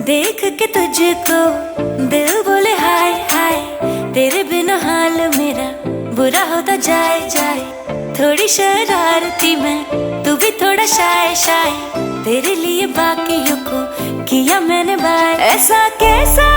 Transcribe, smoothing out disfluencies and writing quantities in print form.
देख के तुझको दिल बोले हाय हाय, तेरे बिना हाल मेरा बुरा होता जाए जाए। थोड़ी शरारती मैं, तू भी थोड़ा शाय शाय, तेरे लिए बाकियों को किया मैंने बाय। ऐसा कैसा